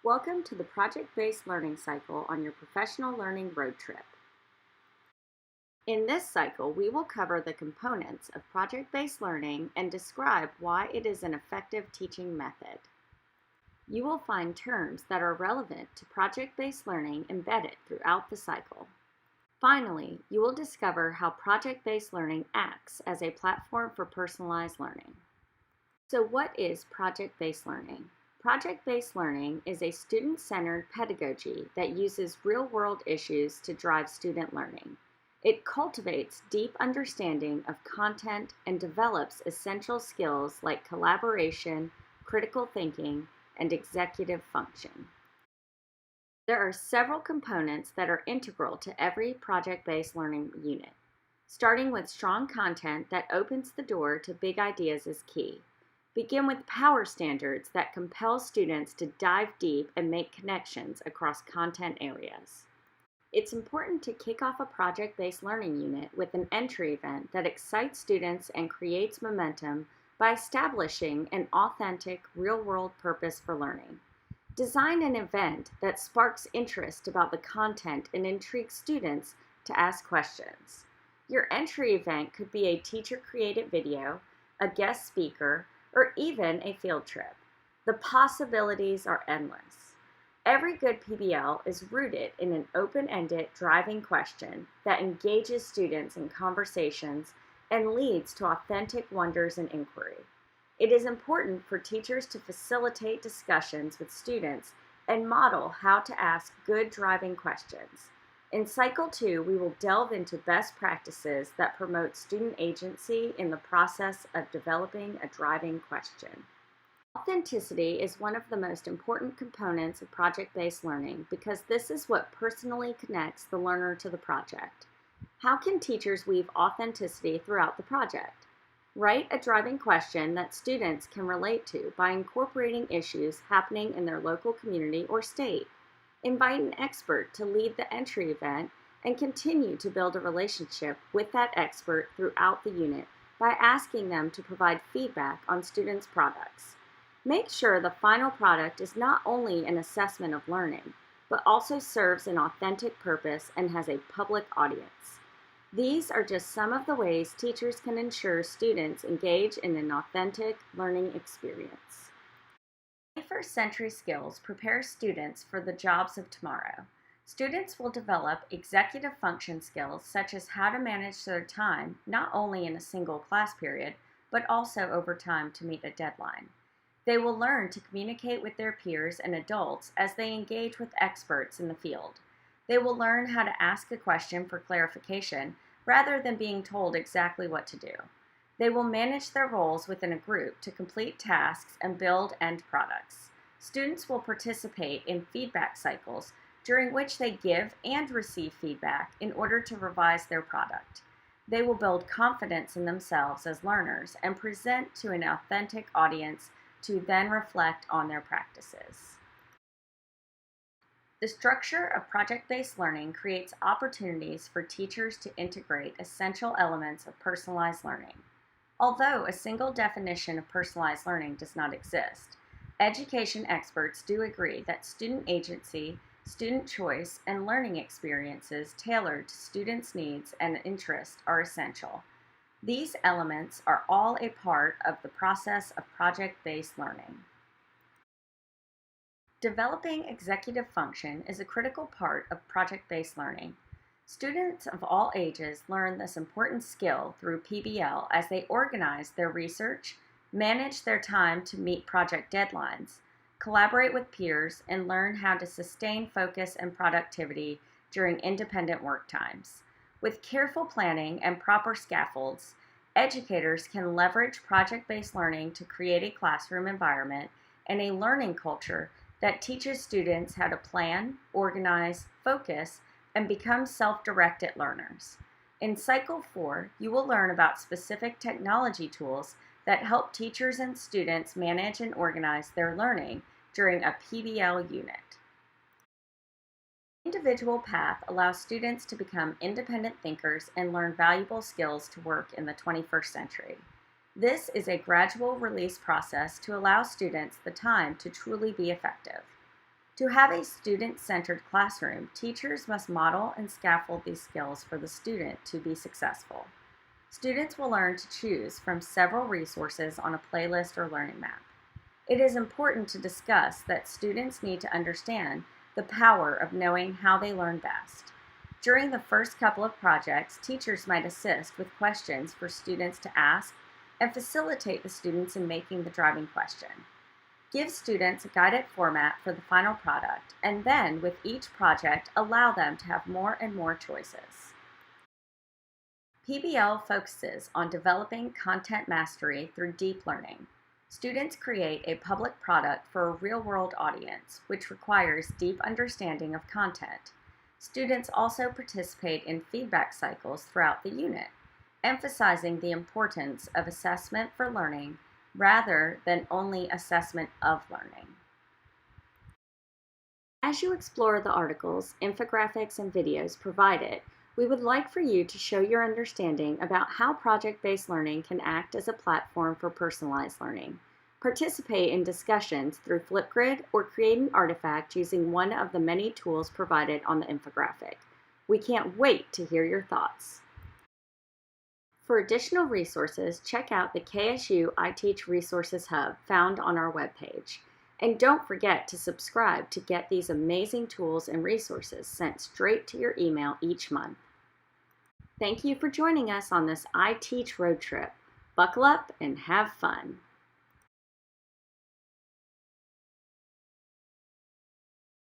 Welcome to the project-based learning cycle on your professional learning road trip. In this cycle, we will cover the components of project-based learning and describe why it is an effective teaching method. You will find terms that are relevant to project-based learning embedded throughout the cycle. Finally, you will discover how project-based learning acts as a platform for personalized learning. So what is project-based learning? Project-based learning is a student-centered pedagogy that uses real-world issues to drive student learning. It cultivates deep understanding of content and develops essential skills like collaboration, critical thinking, and executive function. There are several components that are integral to every project-based learning unit. Starting with strong content that opens the door to big ideas is key. Begin with power standards that compel students to dive deep and make connections across content areas. It's important to kick off a project-based learning unit with an entry event that excites students and creates momentum by establishing an authentic, real-world purpose for learning. Design an event that sparks interest about the content and intrigues students to ask questions. Your entry event could be a teacher-created video, a guest speaker, or even a field trip. The possibilities are endless. Every good PBL is rooted in an open-ended driving question that engages students in conversations and leads to authentic wonders and inquiry. It is important for teachers to facilitate discussions with students and model how to ask good driving questions. In Cycle 2, we will delve into best practices that promote student agency in the process of developing a driving question. Authenticity is one of the most important components of project-based learning because this is what personally connects the learner to the project. How can teachers weave authenticity throughout the project? Write a driving question that students can relate to by incorporating issues happening in their local community or state. Invite an expert to lead the entry event and continue to build a relationship with that expert throughout the unit by asking them to provide feedback on students' products. Make sure the final product is not only an assessment of learning, but also serves an authentic purpose and has a public audience. These are just some of the ways teachers can ensure students engage in an authentic learning experience. 21st century skills prepare students for the jobs of tomorrow. Students will develop executive function skills such as how to manage their time not only in a single class period, but also over time to meet a deadline. They will learn to communicate with their peers and adults as they engage with experts in the field. They will learn how to ask a question for clarification rather than being told exactly what to do. They will manage their roles within a group to complete tasks and build end products. Students will participate in feedback cycles during which they give and receive feedback in order to revise their product. They will build confidence in themselves as learners and present to an authentic audience to then reflect on their practices. The structure of project-based learning creates opportunities for teachers to integrate essential elements of personalized learning. Although a single definition of personalized learning does not exist, education experts do agree that student agency, student choice, and learning experiences tailored to students' needs and interests are essential. These elements are all a part of the process of project-based learning. Developing executive function is a critical part of project-based learning. Students of all ages learn this important skill through PBL as they organize their research, manage their time to meet project deadlines, collaborate with peers, and learn how to sustain focus and productivity during independent work times. With careful planning and proper scaffolds, educators can leverage project-based learning to create a classroom environment and a learning culture that teaches students how to plan, organize, focus, and become self-directed learners. In Cycle 4, you will learn about specific technology tools that help teachers and students manage and organize their learning during a PBL unit. The individual path allows students to become independent thinkers and learn valuable skills to work in the 21st century. This is a gradual release process to allow students the time to truly be effective. To have a student-centered classroom, teachers must model and scaffold these skills for the student to be successful. Students will learn to choose from several resources on a playlist or learning map. It is important to discuss that students need to understand the power of knowing how they learn best. During the first couple of projects, teachers might assist with questions for students to ask and facilitate the students in making the driving question. Give students a guided format for the final product, and then with each project, allow them to have more and more choices. PBL focuses on developing content mastery through deep learning. Students create a public product for a real-world audience, which requires deep understanding of content. Students also participate in feedback cycles throughout the unit, emphasizing the importance of assessment for learning rather than only assessment of learning. As you explore the articles, infographics, and videos provided, we would like for you to show your understanding about how project-based learning can act as a platform for personalized learning. Participate in discussions through Flipgrid or create an artifact using one of the many tools provided on the infographic. We can't wait to hear your thoughts. For additional resources, check out the KSU iTeach Resources Hub found on our webpage. And don't forget to subscribe to get these amazing tools and resources sent straight to your email each month. Thank you for joining us on this iTeach road trip. Buckle up and have fun.